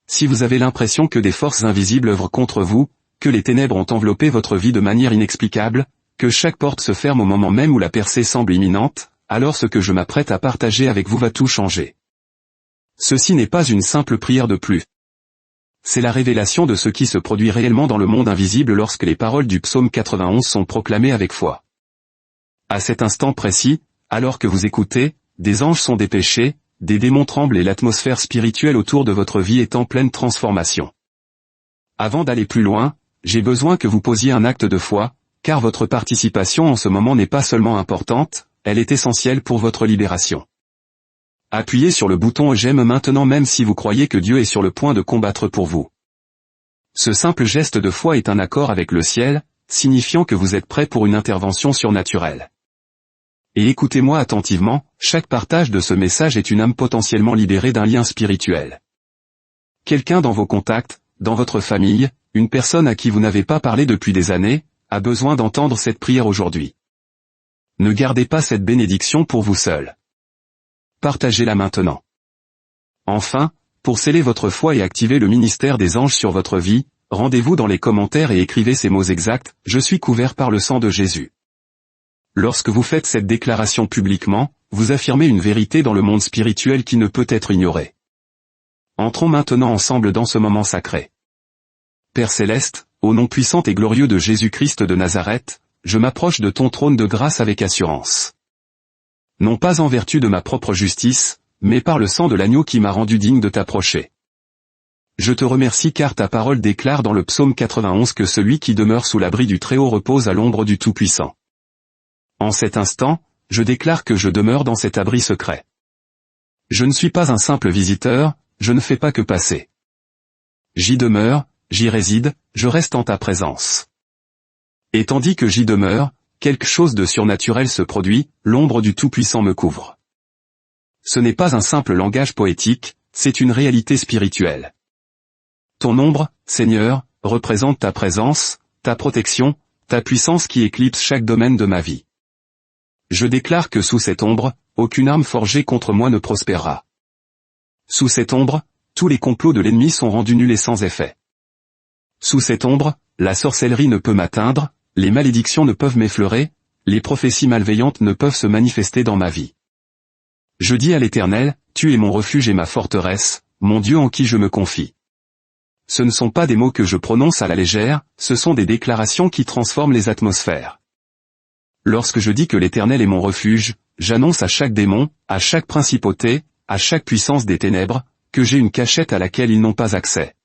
si vous avez l'impression que des forces invisibles œuvrent contre vous, que les ténèbres ont enveloppé votre vie de manière inexplicable, que chaque porte se ferme au moment même où la percée semble imminente, alors ce que je m'apprête à partager avec vous va tout changer. Ceci n'est pas une simple prière de plus. C'est la révélation de ce qui se produit réellement dans le monde invisible lorsque les paroles du psaume 91 sont proclamées avec foi. À cet instant précis, alors que vous écoutez, des anges sont dépêchés, des démons tremblent et l'atmosphère spirituelle autour de votre vie est en pleine transformation. Avant d'aller plus loin, j'ai besoin que vous posiez un acte de foi, car votre participation en ce moment n'est pas seulement importante, elle est essentielle pour votre libération. Appuyez sur le bouton j'aime maintenant même si vous croyez que Dieu est sur le point de combattre pour vous. Ce simple geste de foi est un accord avec le ciel, signifiant que vous êtes prêt pour une intervention surnaturelle. Et écoutez-moi attentivement, chaque partage de ce message est une âme potentiellement libérée d'un lien spirituel. Quelqu'un dans vos contacts, dans votre famille, une personne à qui vous n'avez pas parlé depuis des années, a besoin d'entendre cette prière aujourd'hui. Ne gardez pas cette bénédiction pour vous seul. Partagez-la maintenant. Enfin, pour sceller votre foi et activer le ministère des anges sur votre vie, rendez-vous dans les commentaires et écrivez ces mots exacts, « Je suis couvert par le sang de Jésus ». Lorsque vous faites cette déclaration publiquement, vous affirmez une vérité dans le monde spirituel qui ne peut être ignorée. Entrons maintenant ensemble dans ce moment sacré. Père Céleste, au nom puissant et glorieux de Jésus-Christ de Nazareth, je m'approche de ton trône de grâce avec assurance. Non pas en vertu de ma propre justice, mais par le sang de l'agneau qui m'a rendu digne de t'approcher. Je te remercie car ta parole déclare dans le psaume 91 que celui qui demeure sous l'abri du Très-Haut repose à l'ombre du Tout-Puissant. En cet instant, je déclare que je demeure dans cet abri secret. Je ne suis pas un simple visiteur, je ne fais pas que passer. J'y demeure, j'y réside, je reste en ta présence. Et tandis que j'y demeure, quelque chose de surnaturel se produit, l'ombre du Tout-Puissant me couvre. Ce n'est pas un simple langage poétique, c'est une réalité spirituelle. Ton ombre, Seigneur, représente ta présence, ta protection, ta puissance qui éclipse chaque domaine de ma vie. Je déclare que sous cette ombre, aucune arme forgée contre moi ne prospérera. Sous cette ombre, tous les complots de l'ennemi sont rendus nuls et sans effet. Sous cette ombre, la sorcellerie ne peut m'atteindre, les malédictions ne peuvent m'effleurer, les prophéties malveillantes ne peuvent se manifester dans ma vie. Je dis à l'Éternel, tu es mon refuge et ma forteresse, mon Dieu en qui je me confie. Ce ne sont pas des mots que je prononce à la légère, ce sont des déclarations qui transforment les atmosphères. Lorsque je dis que l'Éternel est mon refuge, j'annonce à chaque démon, à chaque principauté, à chaque puissance des ténèbres, que j'ai une cachette à laquelle ils n'ont pas accès.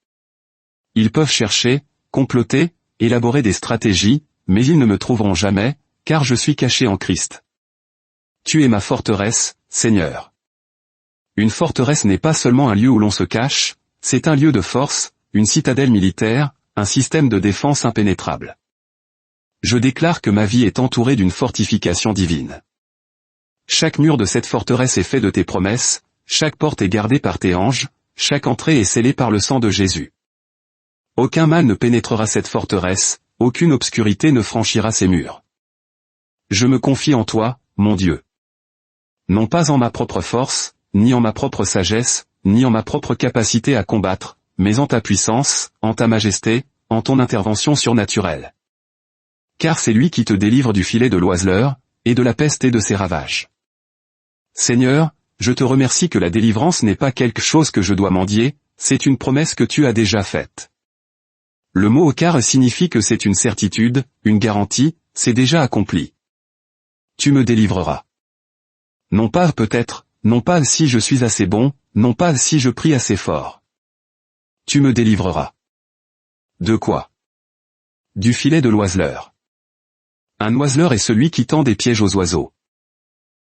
Ils peuvent chercher, comploter, élaborer des stratégies, mais ils ne me trouveront jamais, car je suis caché en Christ. Tu es ma forteresse, Seigneur. Une forteresse n'est pas seulement un lieu où l'on se cache, c'est un lieu de force, une citadelle militaire, un système de défense impénétrable. Je déclare que ma vie est entourée d'une fortification divine. Chaque mur de cette forteresse est fait de tes promesses, chaque porte est gardée par tes anges, chaque entrée est scellée par le sang de Jésus. Aucun mal ne pénétrera cette forteresse, aucune obscurité ne franchira ses murs. Je me confie en toi, mon Dieu. Non pas en ma propre force, ni en ma propre sagesse, ni en ma propre capacité à combattre, mais en ta puissance, en ta majesté, en ton intervention surnaturelle. Car c'est lui qui te délivre du filet de l'oiseleur, et de la peste et de ses ravages. Seigneur, je te remercie que la délivrance n'est pas quelque chose que je dois mendier, c'est une promesse que tu as déjà faite. Le mot okar signifie que c'est une certitude, une garantie, c'est déjà accompli. Tu me délivreras. Non pas peut-être, non pas si je suis assez bon, non pas si je prie assez fort. Tu me délivreras. De quoi? Du filet de l'oiseleur. Un oiseleur est celui qui tend des pièges aux oiseaux.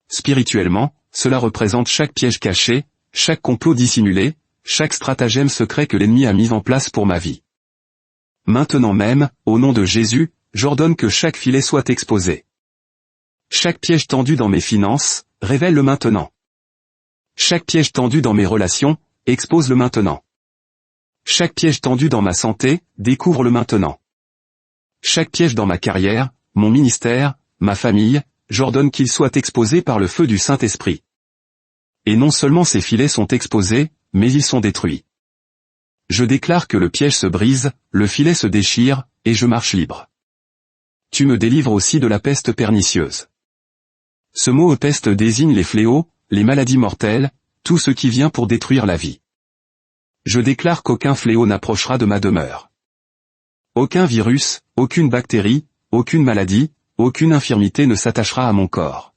Spirituellement, cela représente chaque piège caché, chaque complot dissimulé, chaque stratagème secret que l'ennemi a mis en place pour ma vie. Maintenant même, au nom de Jésus, j'ordonne que chaque filet soit exposé. Chaque piège tendu dans mes finances, révèle-le maintenant. Chaque piège tendu dans mes relations, expose-le maintenant. Chaque piège tendu dans ma santé, découvre-le maintenant. Chaque piège dans ma carrière, mon ministère, ma famille, j'ordonne qu'il soit exposé par le feu du Saint-Esprit. Et non seulement ces filets sont exposés, mais ils sont détruits. Je déclare que le piège se brise, le filet se déchire, et je marche libre. Tu me délivres aussi de la peste pernicieuse. Ce mot peste désigne les fléaux, les maladies mortelles, tout ce qui vient pour détruire la vie. Je déclare qu'aucun fléau n'approchera de ma demeure. Aucun virus, aucune bactérie, aucune maladie, aucune infirmité ne s'attachera à mon corps.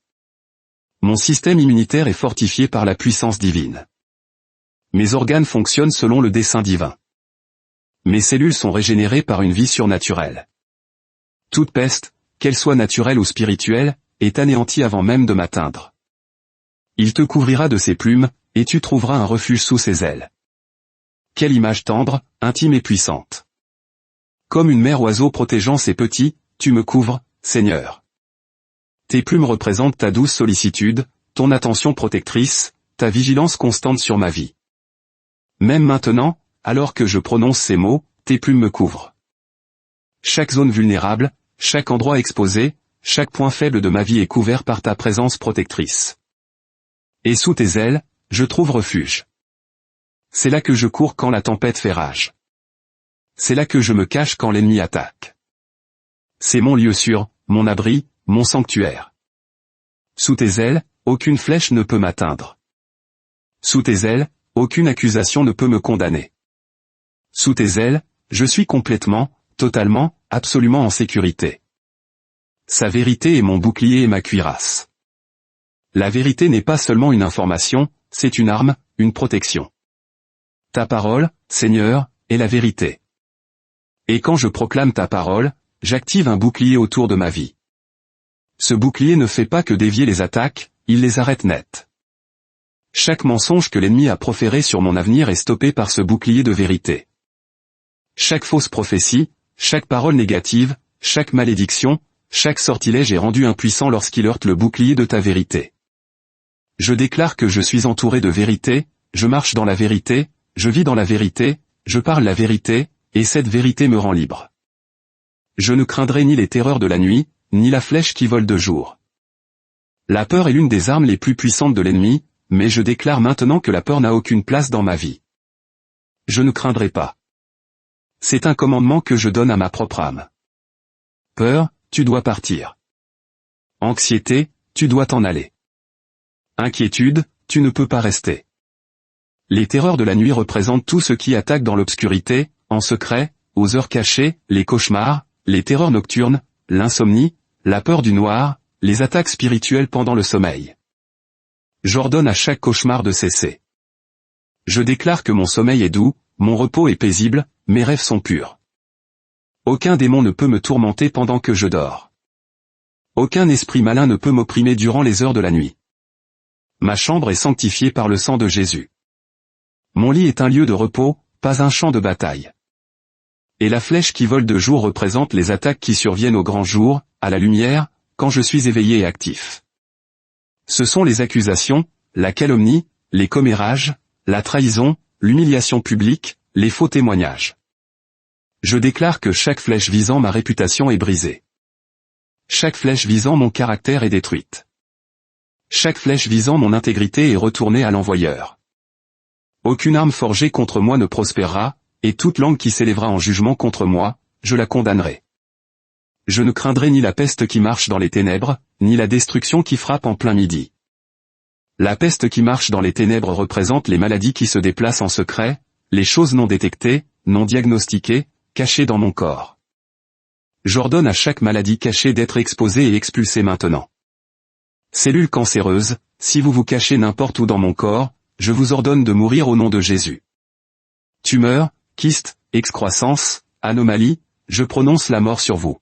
Mon système immunitaire est fortifié par la puissance divine. Mes organes fonctionnent selon le dessein divin. Mes cellules sont régénérées par une vie surnaturelle. Toute peste, qu'elle soit naturelle ou spirituelle, est anéantie avant même de m'atteindre. Il te couvrira de ses plumes, et tu trouveras un refuge sous ses ailes. Quelle image tendre, intime et puissante. Comme une mère oiseau protégeant ses petits, tu me couvres, Seigneur. Tes plumes représentent ta douce sollicitude, ton attention protectrice, ta vigilance constante sur ma vie. Même maintenant, alors que je prononce ces mots, tes plumes me couvrent. Chaque zone vulnérable, chaque endroit exposé, chaque point faible de ma vie est couvert par ta présence protectrice. Et sous tes ailes, je trouve refuge. C'est là que je cours quand la tempête fait rage. C'est là que je me cache quand l'ennemi attaque. C'est mon lieu sûr, mon abri, mon sanctuaire. Sous tes ailes, aucune flèche ne peut m'atteindre. Sous tes ailes, aucune accusation ne peut me condamner. Sous tes ailes, je suis complètement, totalement, absolument en sécurité. Sa vérité est mon bouclier et ma cuirasse. La vérité n'est pas seulement une information, c'est une arme, une protection. Ta parole, Seigneur, est la vérité. Et quand je proclame ta parole, j'active un bouclier autour de ma vie. Ce bouclier ne fait pas que dévier les attaques, il les arrête net. Chaque mensonge que l'ennemi a proféré sur mon avenir est stoppé par ce bouclier de vérité. Chaque fausse prophétie, chaque parole négative, chaque malédiction, chaque sortilège est rendu impuissant lorsqu'il heurte le bouclier de ta vérité. Je déclare que je suis entouré de vérité, je marche dans la vérité, je vis dans la vérité, je parle la vérité, et cette vérité me rend libre. Je ne craindrai ni les terreurs de la nuit, ni la flèche qui vole de jour. La peur est l'une des armes les plus puissantes de l'ennemi, mais je déclare maintenant que la peur n'a aucune place dans ma vie. Je ne craindrai pas. C'est un commandement que je donne à ma propre âme. Peur, tu dois partir. Anxiété, tu dois t'en aller. Inquiétude, tu ne peux pas rester. Les terreurs de la nuit représentent tout ce qui attaque dans l'obscurité, en secret, aux heures cachées, les cauchemars, les terreurs nocturnes, l'insomnie, la peur du noir, les attaques spirituelles pendant le sommeil. J'ordonne à chaque cauchemar de cesser. Je déclare que mon sommeil est doux, mon repos est paisible, mes rêves sont purs. Aucun démon ne peut me tourmenter pendant que je dors. Aucun esprit malin ne peut m'opprimer durant les heures de la nuit. Ma chambre est sanctifiée par le sang de Jésus. Mon lit est un lieu de repos, pas un champ de bataille. Et la flèche qui vole de jour représente les attaques qui surviennent au grand jour, à la lumière, quand je suis éveillé et actif. Ce sont les accusations, la calomnie, les commérages, la trahison, l'humiliation publique, les faux témoignages. Je déclare que chaque flèche visant ma réputation est brisée. Chaque flèche visant mon caractère est détruite. Chaque flèche visant mon intégrité est retournée à l'envoyeur. Aucune arme forgée contre moi ne prospérera, et toute langue qui s'élèvera en jugement contre moi, je la condamnerai. Je ne craindrai ni la peste qui marche dans les ténèbres, ni la destruction qui frappe en plein midi. La peste qui marche dans les ténèbres représente les maladies qui se déplacent en secret, les choses non détectées, non diagnostiquées, cachées dans mon corps. J'ordonne à chaque maladie cachée d'être exposée et expulsée maintenant. Cellules cancéreuses, si vous vous cachez n'importe où dans mon corps, je vous ordonne de mourir au nom de Jésus. Tumeurs, kystes, excroissance, anomalies, je prononce la mort sur vous.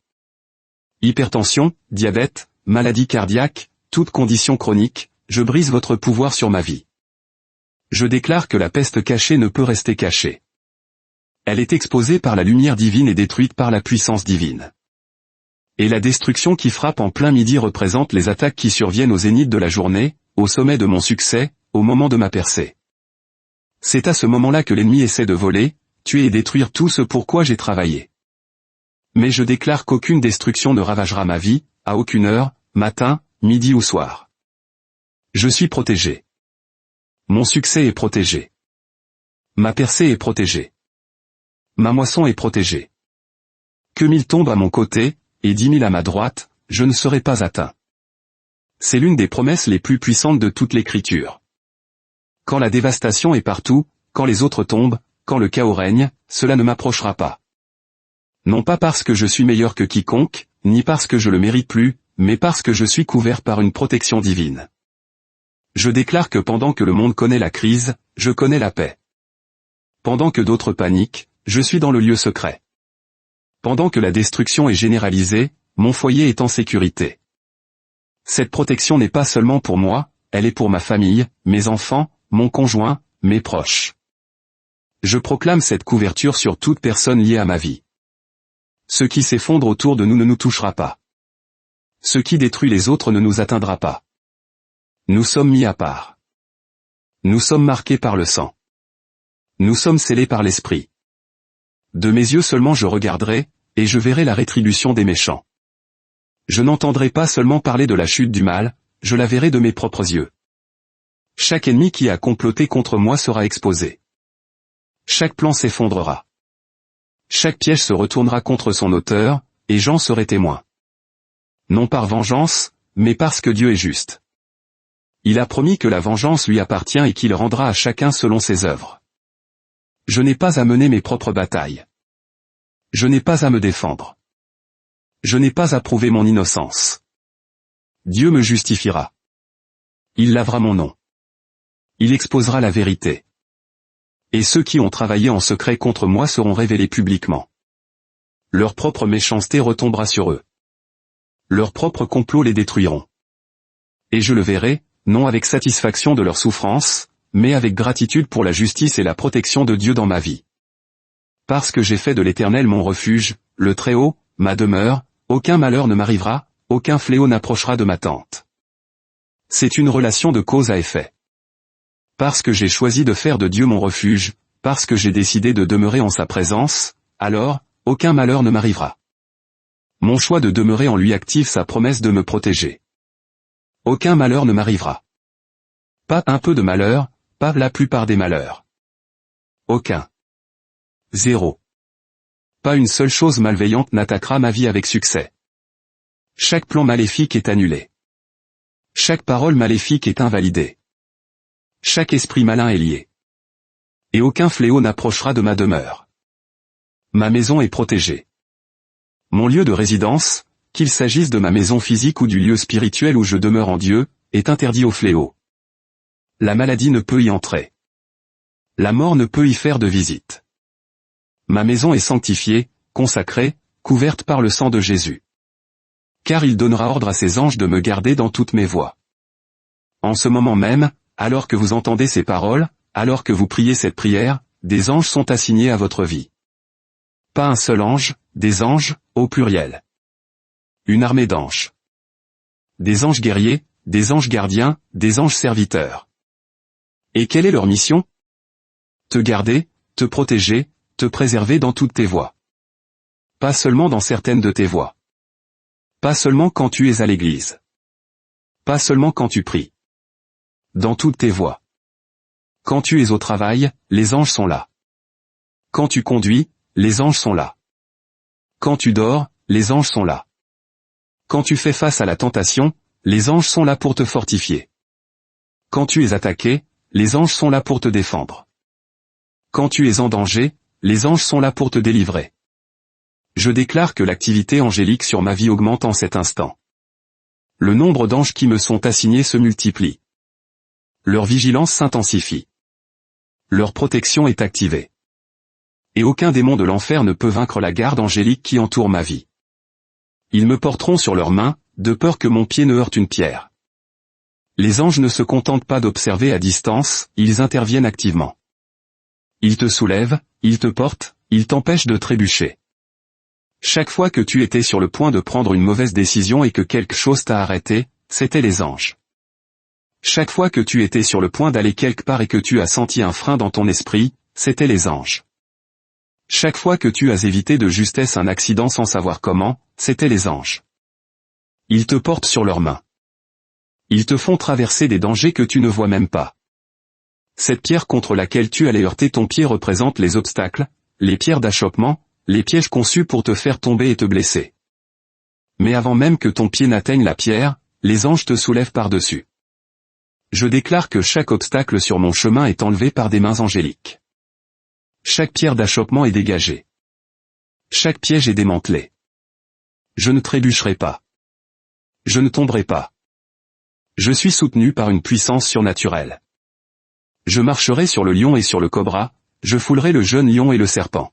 Hypertension, diabète, maladie cardiaque, toute condition chronique, je brise votre pouvoir sur ma vie. Je déclare que la peste cachée ne peut rester cachée. Elle est exposée par la lumière divine et détruite par la puissance divine. Et la destruction qui frappe en plein midi représente les attaques qui surviennent au zénith de la journée, au sommet de mon succès, au moment de ma percée. C'est à ce moment-là que l'ennemi essaie de voler, tuer et détruire tout ce pour quoi j'ai travaillé. Mais je déclare qu'aucune destruction ne ravagera ma vie, à aucune heure, matin, midi ou soir. Je suis protégé. Mon succès est protégé. Ma percée est protégée. Ma moisson est protégée. Que 1000 tombent à mon côté, et 10 000 à ma droite, je ne serai pas atteint. C'est l'une des promesses les plus puissantes de toute l'Écriture. Quand la dévastation est partout, quand les autres tombent, quand le chaos règne, cela ne m'approchera pas. Non pas parce que je suis meilleur que quiconque, ni parce que je le mérite plus, mais parce que je suis couvert par une protection divine. Je déclare que pendant que le monde connaît la crise, je connais la paix. Pendant que d'autres paniquent, je suis dans le lieu secret. Pendant que la destruction est généralisée, mon foyer est en sécurité. Cette protection n'est pas seulement pour moi, elle est pour ma famille, mes enfants, mon conjoint, mes proches. Je proclame cette couverture sur toute personne liée à ma vie. Ce qui s'effondre autour de nous ne nous touchera pas. Ce qui détruit les autres ne nous atteindra pas. Nous sommes mis à part. Nous sommes marqués par le sang. Nous sommes scellés par l'Esprit. De mes yeux seulement je regarderai, et je verrai la rétribution des méchants. Je n'entendrai pas seulement parler de la chute du mal, je la verrai de mes propres yeux. Chaque ennemi qui a comploté contre moi sera exposé. Chaque plan s'effondrera. Chaque piège se retournera contre son auteur, et j'en serai témoin. Non par vengeance, mais parce que Dieu est juste. Il a promis que la vengeance lui appartient et qu'il rendra à chacun selon ses œuvres. Je n'ai pas à mener mes propres batailles. Je n'ai pas à me défendre. Je n'ai pas à prouver mon innocence. Dieu me justifiera. Il lavera mon nom. Il exposera la vérité. Et ceux qui ont travaillé en secret contre moi seront révélés publiquement. Leur propre méchanceté retombera sur eux. Leurs propres complots les détruiront. Et je le verrai, non avec satisfaction de leur souffrance, mais avec gratitude pour la justice et la protection de Dieu dans ma vie. Parce que j'ai fait de l'Éternel mon refuge, le Très-Haut, ma demeure, aucun malheur ne m'arrivera, aucun fléau n'approchera de ma tente. C'est une relation de cause à effet. Parce que j'ai choisi de faire de Dieu mon refuge, parce que j'ai décidé de demeurer en sa présence, alors, aucun malheur ne m'arrivera. Mon choix de demeurer en lui active sa promesse de me protéger. Aucun malheur ne m'arrivera. Pas un peu de malheur, pas la plupart des malheurs. Aucun. Zéro. Pas une seule chose malveillante n'attaquera ma vie avec succès. Chaque plan maléfique est annulé. Chaque parole maléfique est invalidée. Chaque esprit malin est lié. Et aucun fléau n'approchera de ma demeure. Ma maison est protégée. Mon lieu de résidence, qu'il s'agisse de ma maison physique ou du lieu spirituel où je demeure en Dieu, est interdit au fléau. La maladie ne peut y entrer. La mort ne peut y faire de visite. Ma maison est sanctifiée, consacrée, couverte par le sang de Jésus. Car il donnera ordre à ses anges de me garder dans toutes mes voies. En ce moment même, alors que vous entendez ces paroles, alors que vous priez cette prière, des anges sont assignés à votre vie. Pas un seul ange, des anges, au pluriel. Une armée d'anges. Des anges guerriers, des anges gardiens, des anges serviteurs. Et quelle est leur mission? Te garder, te protéger, te préserver dans toutes tes voies. Pas seulement dans certaines de tes voies. Pas seulement quand tu es à l'église. Pas seulement quand tu pries. Dans toutes tes voies. Quand tu es au travail, les anges sont là. Quand tu conduis, les anges sont là. Quand tu dors, les anges sont là. Quand tu fais face à la tentation, les anges sont là pour te fortifier. Quand tu es attaqué, les anges sont là pour te défendre. Quand tu es en danger, les anges sont là pour te délivrer. Je déclare que l'activité angélique sur ma vie augmente en cet instant. Le nombre d'anges qui me sont assignés se multiplie. Leur vigilance s'intensifie. Leur protection est activée. Et aucun démon de l'enfer ne peut vaincre la garde angélique qui entoure ma vie. Ils me porteront sur leurs mains, de peur que mon pied ne heurte une pierre. Les anges ne se contentent pas d'observer à distance, ils interviennent activement. Ils te soulèvent, ils te portent, ils t'empêchent de trébucher. Chaque fois que tu étais sur le point de prendre une mauvaise décision et que quelque chose t'a arrêté, c'étaient les anges. Chaque fois que tu étais sur le point d'aller quelque part et que tu as senti un frein dans ton esprit, c'étaient les anges. Chaque fois que tu as évité de justesse un accident sans savoir comment, c'étaient les anges. Ils te portent sur leurs mains. Ils te font traverser des dangers que tu ne vois même pas. Cette pierre contre laquelle tu allais heurter ton pied représente les obstacles, les pierres d'achoppement, les pièges conçus pour te faire tomber et te blesser. Mais avant même que ton pied n'atteigne la pierre, les anges te soulèvent par-dessus. Je déclare que chaque obstacle sur mon chemin est enlevé par des mains angéliques. Chaque pierre d'achoppement est dégagée. Chaque piège est démantelé. Je ne trébucherai pas. Je ne tomberai pas. Je suis soutenu par une puissance surnaturelle. Je marcherai sur le lion et sur le cobra, je foulerai le jeune lion et le serpent.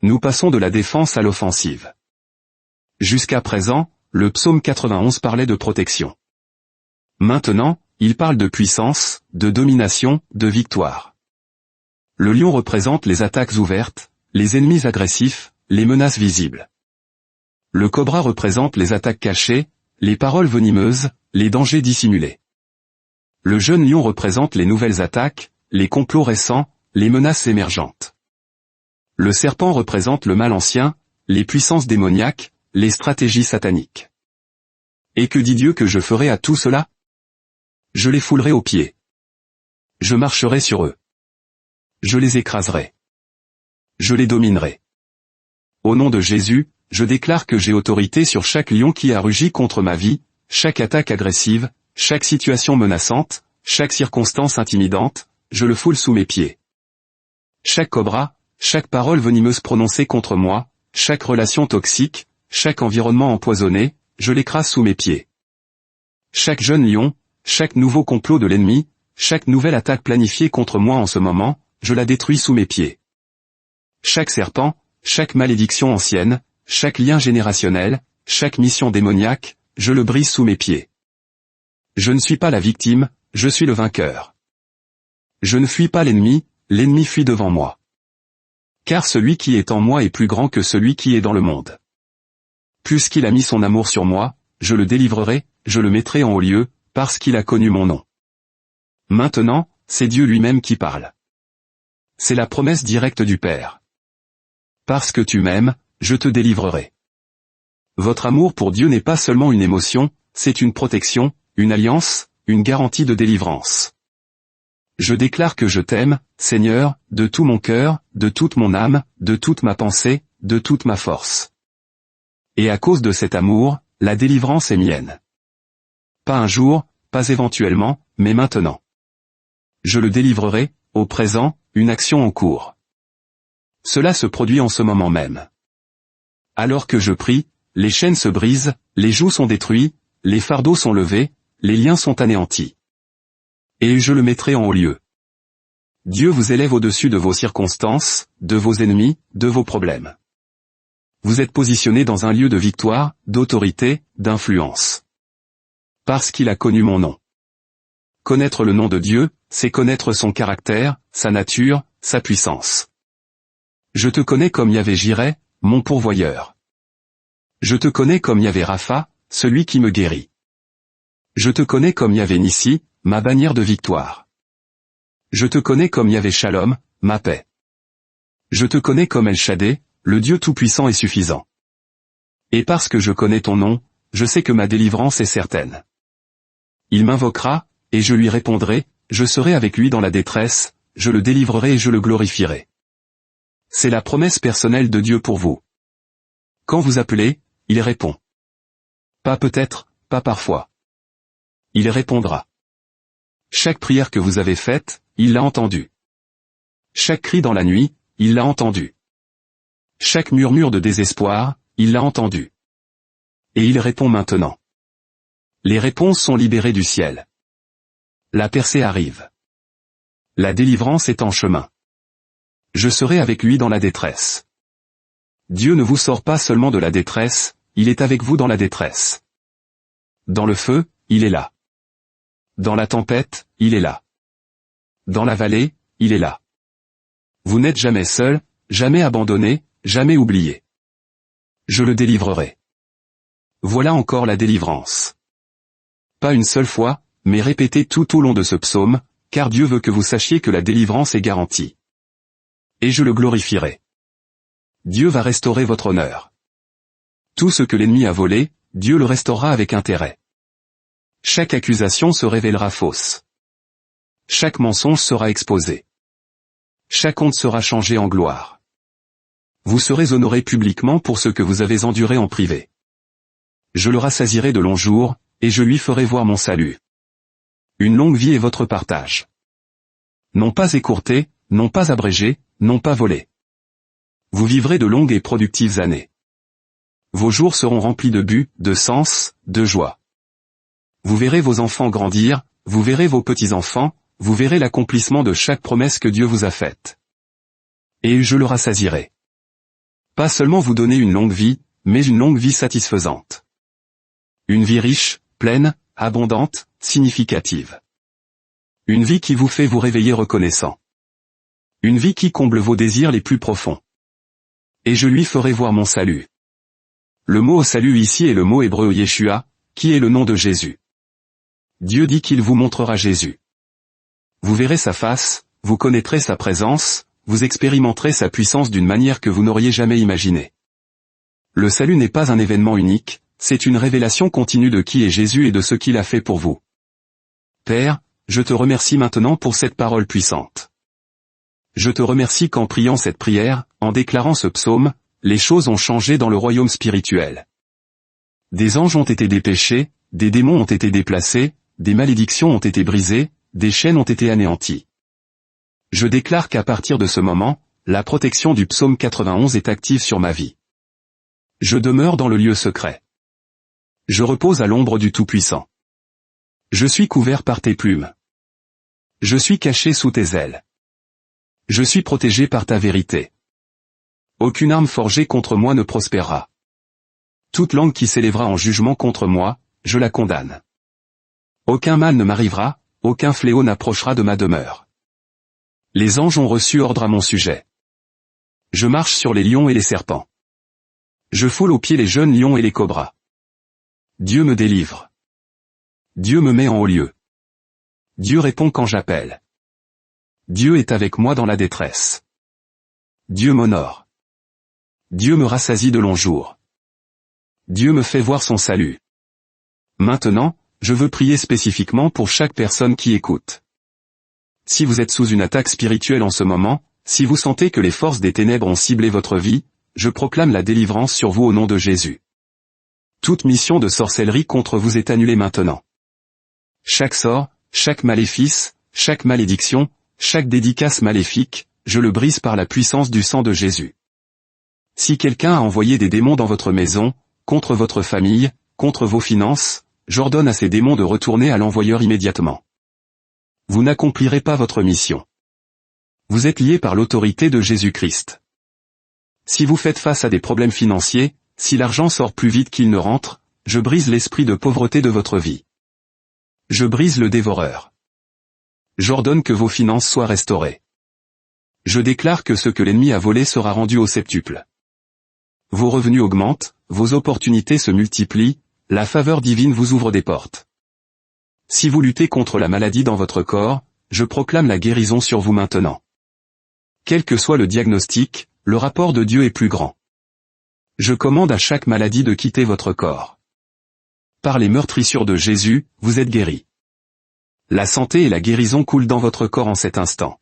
Nous passons de la défense à l'offensive. Jusqu'à présent, le psaume 91 parlait de protection. Maintenant, il parle de puissance, de domination, de victoire. Le lion représente les attaques ouvertes, les ennemis agressifs, les menaces visibles. Le cobra représente les attaques cachées, les paroles venimeuses, les dangers dissimulés. Le jeune lion représente les nouvelles attaques, les complots récents, les menaces émergentes. Le serpent représente le mal ancien, les puissances démoniaques, les stratégies sataniques. Et que dit Dieu que je ferai à tout cela? Je les foulerai aux pieds. Je marcherai sur eux. Je les écraserai. Je les dominerai. Au nom de Jésus, je déclare que j'ai autorité sur chaque lion qui a rugi contre ma vie, chaque attaque agressive, chaque situation menaçante, chaque circonstance intimidante, je le foule sous mes pieds. Chaque cobra, chaque parole venimeuse prononcée contre moi, chaque relation toxique, chaque environnement empoisonné, je l'écrase sous mes pieds. Chaque jeune lion, chaque nouveau complot de l'ennemi, chaque nouvelle attaque planifiée contre moi en ce moment, je la détruis sous mes pieds. Chaque serpent, chaque malédiction ancienne, chaque lien générationnel, chaque mission démoniaque, je le brise sous mes pieds. Je ne suis pas la victime, je suis le vainqueur. Je ne fuis pas l'ennemi, l'ennemi fuit devant moi. Car celui qui est en moi est plus grand que celui qui est dans le monde. Puisqu'il a mis son amour sur moi, je le délivrerai, je le mettrai en haut lieu, parce qu'il a connu mon nom. Maintenant, c'est Dieu lui-même qui parle. C'est la promesse directe du Père. Parce que tu m'aimes, je te délivrerai. Votre amour pour Dieu n'est pas seulement une émotion, c'est une protection, une alliance, une garantie de délivrance. Je déclare que je t'aime, Seigneur, de tout mon cœur, de toute mon âme, de toute ma pensée, de toute ma force. Et à cause de cet amour, la délivrance est mienne. Pas un jour, pas éventuellement, mais maintenant. Je le délivrerai, au présent, une action en cours. Cela se produit en ce moment même. Alors que je prie, les chaînes se brisent, les jougs sont détruits, les fardeaux sont levés, les liens sont anéantis. Et je le mettrai en haut lieu. Dieu vous élève au-dessus de vos circonstances, de vos ennemis, de vos problèmes. Vous êtes positionné dans un lieu de victoire, d'autorité, d'influence. Parce qu'il a connu mon nom. Connaître le nom de Dieu, c'est connaître son caractère, sa nature, sa puissance. Je te connais comme Yahvé Jireh, mon pourvoyeur. Je te connais comme Yahvé Rapha, celui qui me guérit. Je te connais comme Yahvé Nissi, ma bannière de victoire. Je te connais comme Yahvé Shalom, ma paix. Je te connais comme El Shaddai, le Dieu tout-puissant et suffisant. Et parce que je connais ton nom, je sais que ma délivrance est certaine. Il m'invoquera, et je lui répondrai, je serai avec lui dans la détresse, je le délivrerai et je le glorifierai. C'est la promesse personnelle de Dieu pour vous. Quand vous appelez, il répond. Pas peut-être, pas parfois. Il répondra. Chaque prière que vous avez faite, il l'a entendue. Chaque cri dans la nuit, il l'a entendu. Chaque murmure de désespoir, il l'a entendu. Et il répond maintenant. Les réponses sont libérées du ciel. La percée arrive. La délivrance est en chemin. Je serai avec lui dans la détresse. Dieu ne vous sort pas seulement de la détresse, il est avec vous dans la détresse. Dans le feu, il est là. Dans la tempête, il est là. Dans la vallée, il est là. Vous n'êtes jamais seul, jamais abandonné, jamais oublié. Je le délivrerai. Voilà encore la délivrance. Pas une seule fois, mais répétez tout au long de ce psaume, car Dieu veut que vous sachiez que la délivrance est garantie. Et je le glorifierai. Dieu va restaurer votre honneur. Tout ce que l'ennemi a volé, Dieu le restaurera avec intérêt. Chaque accusation se révélera fausse. Chaque mensonge sera exposé. Chaque honte sera changée en gloire. Vous serez honoré publiquement pour ce que vous avez enduré en privé. Je le rassasierai de longs jours, et je lui ferai voir mon salut. Une longue vie est votre partage. Non pas écourté, non pas abrégé, non pas volé. Vous vivrez de longues et productives années. Vos jours seront remplis de but, de sens, de joie. Vous verrez vos enfants grandir, vous verrez vos petits-enfants, vous verrez l'accomplissement de chaque promesse que Dieu vous a faite. Et je le rassasierai. Pas seulement vous donner une longue vie, mais une longue vie satisfaisante. Une vie riche, pleine, abondante, significative. Une vie qui vous fait vous réveiller reconnaissant. Une vie qui comble vos désirs les plus profonds. Et je lui ferai voir mon salut. Le mot salut ici est le mot hébreu Yeshua, qui est le nom de Jésus. Dieu dit qu'il vous montrera Jésus. Vous verrez sa face, vous connaîtrez sa présence, vous expérimenterez sa puissance d'une manière que vous n'auriez jamais imaginée. Le salut n'est pas un événement unique, c'est une révélation continue de qui est Jésus et de ce qu'il a fait pour vous. Père, je te remercie maintenant pour cette parole puissante. Je te remercie qu'en priant cette prière, en déclarant ce psaume, les choses ont changé dans le royaume spirituel. Des anges ont été dépêchés, des démons ont été déplacés, des malédictions ont été brisées, des chaînes ont été anéanties. Je déclare qu'à partir de ce moment, la protection du psaume 91 est active sur ma vie. Je demeure dans le lieu secret. Je repose à l'ombre du Tout-Puissant. Je suis couvert par tes plumes. Je suis caché sous tes ailes. Je suis protégé par ta vérité. Aucune arme forgée contre moi ne prospérera. Toute langue qui s'élèvera en jugement contre moi, je la condamne. Aucun mal ne m'arrivera, aucun fléau n'approchera de ma demeure. Les anges ont reçu ordre à mon sujet. Je marche sur les lions et les serpents. Je foule aux pieds les jeunes lions et les cobras. Dieu me délivre. Dieu me met en haut lieu. Dieu répond quand j'appelle. Dieu est avec moi dans la détresse. Dieu m'honore. Dieu me rassasie de longs jours. Dieu me fait voir son salut. Maintenant, je veux prier spécifiquement pour chaque personne qui écoute. Si vous êtes sous une attaque spirituelle en ce moment, si vous sentez que les forces des ténèbres ont ciblé votre vie, je proclame la délivrance sur vous au nom de Jésus. Toute mission de sorcellerie contre vous est annulée maintenant. Chaque sort, chaque maléfice, chaque malédiction, chaque dédicace maléfique, je le brise par la puissance du sang de Jésus. Si quelqu'un a envoyé des démons dans votre maison, contre votre famille, contre vos finances, j'ordonne à ces démons de retourner à l'envoyeur immédiatement. Vous n'accomplirez pas votre mission. Vous êtes lié par l'autorité de Jésus-Christ. Si vous faites face à des problèmes financiers, si l'argent sort plus vite qu'il ne rentre, je brise l'esprit de pauvreté de votre vie. Je brise le dévoreur. J'ordonne que vos finances soient restaurées. Je déclare que ce que l'ennemi a volé sera rendu au septuple. Vos revenus augmentent, vos opportunités se multiplient, la faveur divine vous ouvre des portes. Si vous luttez contre la maladie dans votre corps, je proclame la guérison sur vous maintenant. Quel que soit le diagnostic, le rapport de Dieu est plus grand. Je commande à chaque maladie de quitter votre corps. Par les meurtrissures de Jésus, vous êtes guéris. La santé et la guérison coulent dans votre corps en cet instant.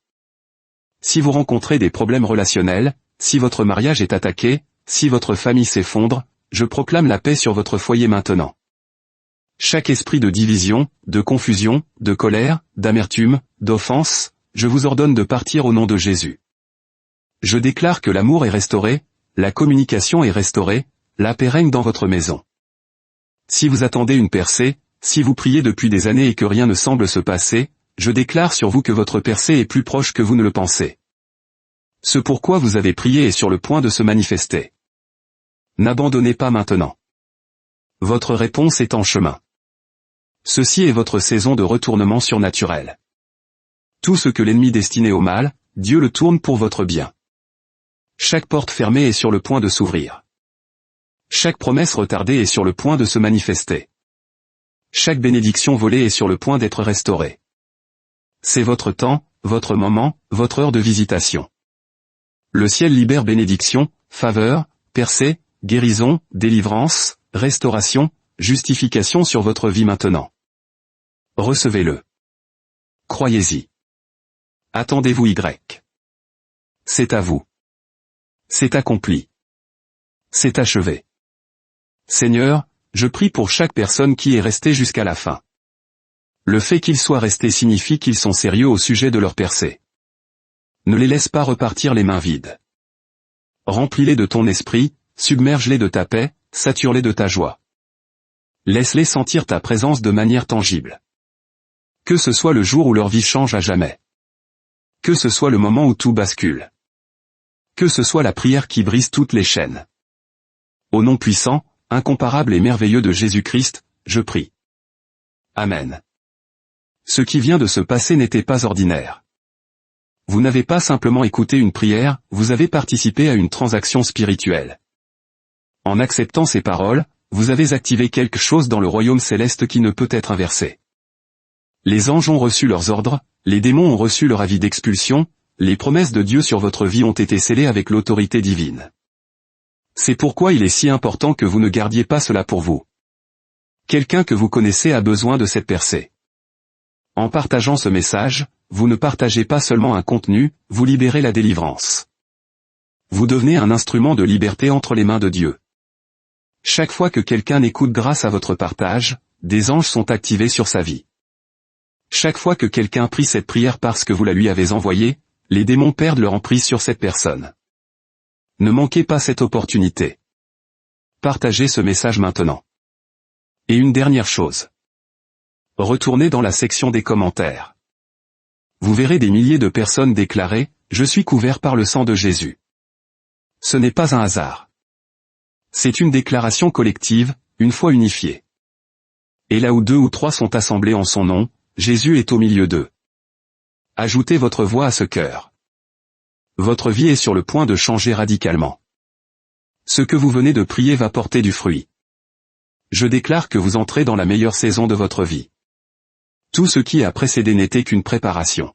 Si vous rencontrez des problèmes relationnels, si votre mariage est attaqué, si votre famille s'effondre, je proclame la paix sur votre foyer maintenant. Chaque esprit de division, de confusion, de colère, d'amertume, d'offense, je vous ordonne de partir au nom de Jésus. Je déclare que l'amour est restauré, la communication est restaurée, la paix règne dans votre maison. Si vous attendez une percée, si vous priez depuis des années et que rien ne semble se passer, je déclare sur vous que votre percée est plus proche que vous ne le pensez. Ce pourquoi vous avez prié est sur le point de se manifester. N'abandonnez pas maintenant. Votre réponse est en chemin. Ceci est votre saison de retournement surnaturel. Tout ce que l'ennemi destinait au mal, Dieu le tourne pour votre bien. Chaque porte fermée est sur le point de s'ouvrir. Chaque promesse retardée est sur le point de se manifester. Chaque bénédiction volée est sur le point d'être restaurée. C'est votre temps, votre moment, votre heure de visitation. Le ciel libère bénédiction, faveur, percée, guérison, délivrance, restauration, justification sur votre vie maintenant. Recevez-le. Croyez-y. Attendez-vous Y. C'est à vous. C'est accompli. C'est achevé. Seigneur, je prie pour chaque personne qui est restée jusqu'à la fin. Le fait qu'ils soient restés signifie qu'ils sont sérieux au sujet de leur percée. Ne les laisse pas repartir les mains vides. Remplis-les de ton esprit, submerge-les de ta paix, sature-les de ta joie. Laisse-les sentir ta présence de manière tangible. Que ce soit le jour où leur vie change à jamais. Que ce soit le moment où tout bascule. Que ce soit la prière qui brise toutes les chaînes. Au nom puissant, incomparable et merveilleux de Jésus-Christ, je prie. Amen. Ce qui vient de se passer n'était pas ordinaire. Vous n'avez pas simplement écouté une prière, vous avez participé à une transaction spirituelle. En acceptant ces paroles, vous avez activé quelque chose dans le royaume céleste qui ne peut être inversé. Les anges ont reçu leurs ordres, les démons ont reçu leur avis d'expulsion, les promesses de Dieu sur votre vie ont été scellées avec l'autorité divine. C'est pourquoi il est si important que vous ne gardiez pas cela pour vous. Quelqu'un que vous connaissez a besoin de cette percée. En partageant ce message, vous ne partagez pas seulement un contenu, vous libérez la délivrance. Vous devenez un instrument de liberté entre les mains de Dieu. Chaque fois que quelqu'un écoute grâce à votre partage, des anges sont activés sur sa vie. Chaque fois que quelqu'un prie cette prière parce que vous la lui avez envoyée, les démons perdent leur emprise sur cette personne. Ne manquez pas cette opportunité. Partagez ce message maintenant. Et une dernière chose. Retournez dans la section des commentaires. Vous verrez des milliers de personnes déclarer « Je suis couvert par le sang de Jésus ». Ce n'est pas un hasard. C'est une déclaration collective, une foi unifiée. Et là où 2 ou 3 sont assemblés en son nom, Jésus est au milieu d'eux. Ajoutez votre voix à ce chœur. Votre vie est sur le point de changer radicalement. Ce que vous venez de prier va porter du fruit. Je déclare que vous entrez dans la meilleure saison de votre vie. Tout ce qui a précédé n'était qu'une préparation.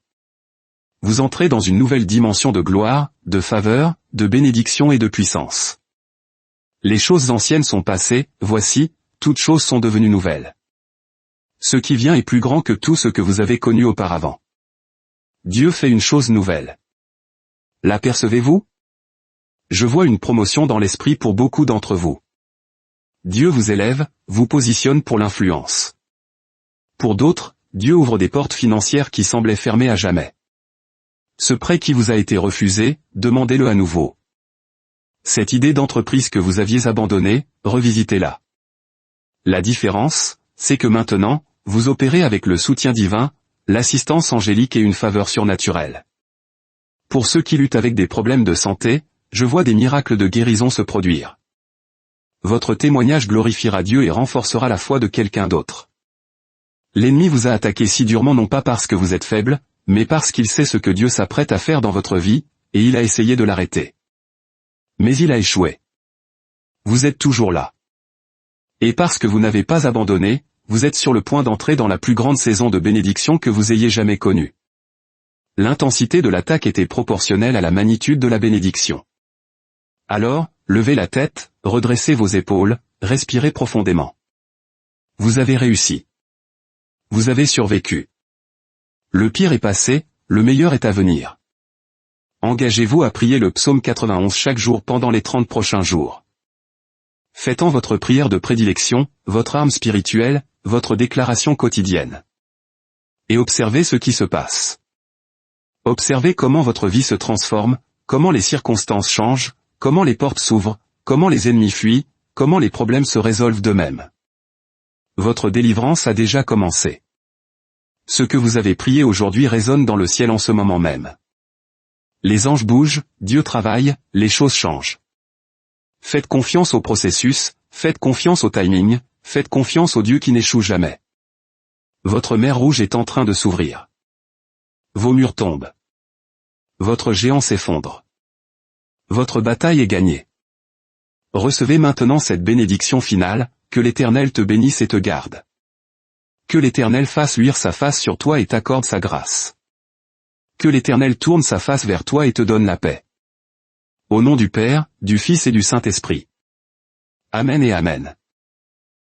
Vous entrez dans une nouvelle dimension de gloire, de faveur, de bénédiction et de puissance. Les choses anciennes sont passées, voici, toutes choses sont devenues nouvelles. Ce qui vient est plus grand que tout ce que vous avez connu auparavant. Dieu fait une chose nouvelle. L'apercevez-vous? Je vois une promotion dans l'esprit pour beaucoup d'entre vous. Dieu vous élève, vous positionne pour l'influence. Pour d'autres, Dieu ouvre des portes financières qui semblaient fermées à jamais. Ce prêt qui vous a été refusé, demandez-le à nouveau. Cette idée d'entreprise que vous aviez abandonnée, revisitez-la. La différence, c'est que maintenant, vous opérez avec le soutien divin, l'assistance angélique et une faveur surnaturelle. Pour ceux qui luttent avec des problèmes de santé, je vois des miracles de guérison se produire. Votre témoignage glorifiera Dieu et renforcera la foi de quelqu'un d'autre. L'ennemi vous a attaqué si durement non pas parce que vous êtes faible, mais parce qu'il sait ce que Dieu s'apprête à faire dans votre vie, et il a essayé de l'arrêter. Mais il a échoué. Vous êtes toujours là. Et parce que vous n'avez pas abandonné, vous êtes sur le point d'entrer dans la plus grande saison de bénédiction que vous ayez jamais connue. L'intensité de l'attaque était proportionnelle à la magnitude de la bénédiction. Alors, levez la tête, redressez vos épaules, respirez profondément. Vous avez réussi. Vous avez survécu. Le pire est passé, le meilleur est à venir. Engagez-vous à prier le psaume 91 chaque jour pendant les 30 prochains jours. Faites-en votre prière de prédilection, votre arme spirituelle, votre déclaration quotidienne. Et observez ce qui se passe. Observez comment votre vie se transforme, comment les circonstances changent, comment les portes s'ouvrent, comment les ennemis fuient, comment les problèmes se résolvent d'eux-mêmes. Votre délivrance a déjà commencé. Ce que vous avez prié aujourd'hui résonne dans le ciel en ce moment même. Les anges bougent, Dieu travaille, les choses changent. Faites confiance au processus, faites confiance au timing, faites confiance au Dieu qui n'échoue jamais. Votre mer rouge est en train de s'ouvrir. Vos murs tombent. Votre géant s'effondre. Votre bataille est gagnée. Recevez maintenant cette bénédiction finale, que l'Éternel te bénisse et te garde. Que l'Éternel fasse luire sa face sur toi et t'accorde sa grâce. Que l'Éternel tourne sa face vers toi et te donne la paix. Au nom du Père, du Fils et du Saint-Esprit. Amen et Amen.